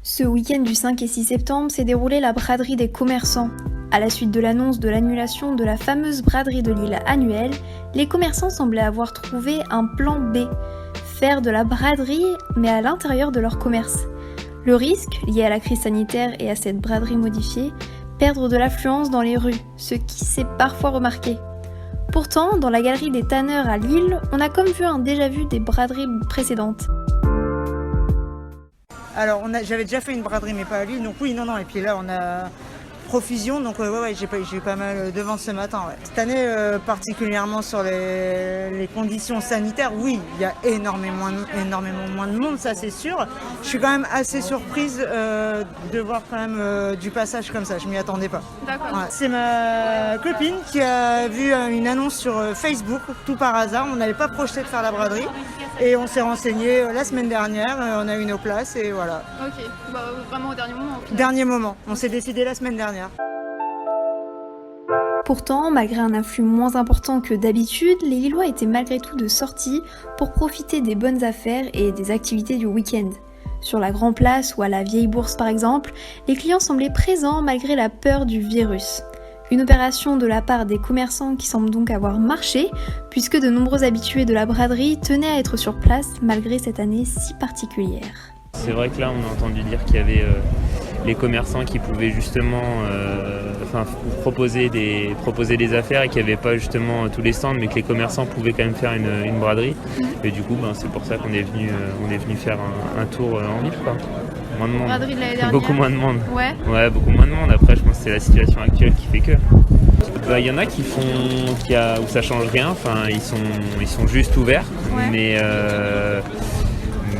Ce week-end du 5 et 6 septembre s'est déroulée la braderie des commerçants. À la suite de l'annonce de l'annulation de la fameuse braderie de Lille annuelle, les commerçants semblaient avoir trouvé un plan B, faire de la braderie mais à l'intérieur de leur commerce. Le risque, lié à la crise sanitaire et à cette braderie modifiée, perdre de l'affluence dans les rues, ce qui s'est parfois remarqué. Pourtant, dans la galerie des tanneurs à Lille, on a comme vu un déjà-vu des braderies précédentes. Alors j'avais déjà fait une braderie mais pas à Lille, donc oui, non, et puis là on a Profusion, donc j'ai eu pas mal de ventes ce matin. Ouais. Cette année, particulièrement sur les conditions sanitaires, oui, il y a énormément moins de monde, ça c'est sûr. Je suis quand même assez surprise de voir quand même du passage comme ça, je m'y attendais pas. D'accord. Ouais. C'est ma copine qui a vu une annonce sur Facebook, tout par hasard, on n'avait pas projeté de faire la braderie. Et on s'est renseigné la semaine dernière, on a eu nos places et voilà. Ok, vraiment au dernier moment. Dernier moment, on s'est décidé la semaine dernière. Pourtant, malgré un afflux moins important que d'habitude, les Lillois étaient malgré tout de sortie pour profiter des bonnes affaires et des activités du week-end. Sur la Grand Place ou à la Vieille Bourse par exemple, les clients semblaient présents malgré la peur du virus. Une opération de la part des commerçants qui semble donc avoir marché, puisque de nombreux habitués de la braderie tenaient à être sur place malgré cette année si particulière. C'est vrai que là on a entendu dire qu'il y avait les commerçants qui pouvaient justement proposer des affaires et qu'il n'y avait pas justement tous les stands, mais que les commerçants pouvaient quand même faire une braderie. Et du coup c'est pour ça qu'on est venu faire un tour en ville, quoi. Moins de monde. Braderie de l'année dernière. Beaucoup moins de monde. Ouais, beaucoup moins de monde. Après, je pense que c'est la situation actuelle qui fait que. Il y en a qui font où ça change rien. Enfin, ils sont juste ouverts, ouais. mais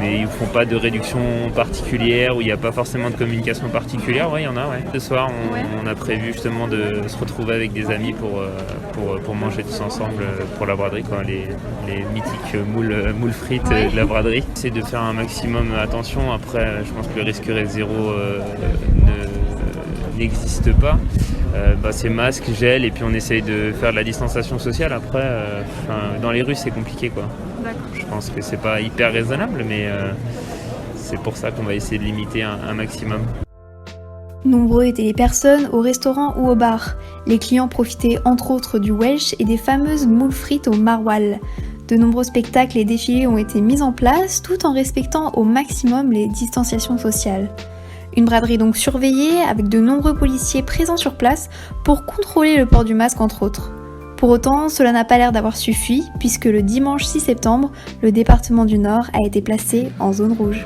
ils font pas de réduction particulière, où il n'y a pas forcément de communication particulière. Ouais, il y en a. Ouais. Ce soir, on a prévu justement de se retrouver avec des amis pour manger tous ensemble pour la braderie, quoi. Les mythiques moules frites de la braderie. C'est de faire un maximum attention. Après, je pense que le risque zéro n'existe pas. C'est masque, gel, et puis on essaye de faire de la distanciation sociale. Après, dans les rues, c'est compliqué, quoi. D'accord. Je pense que c'est pas hyper raisonnable, mais c'est pour ça qu'on va essayer de limiter un maximum. Nombreux étaient les personnes au restaurant ou au bar. Les clients profitaient entre autres du Welsh et des fameuses moules frites au maroilles. De nombreux spectacles et défilés ont été mis en place tout en respectant au maximum les distanciations sociales. Une braderie donc surveillée avec de nombreux policiers présents sur place pour contrôler le port du masque entre autres. Pour autant, cela n'a pas l'air d'avoir suffi puisque le dimanche 6 septembre, le département du Nord a été placé en zone rouge.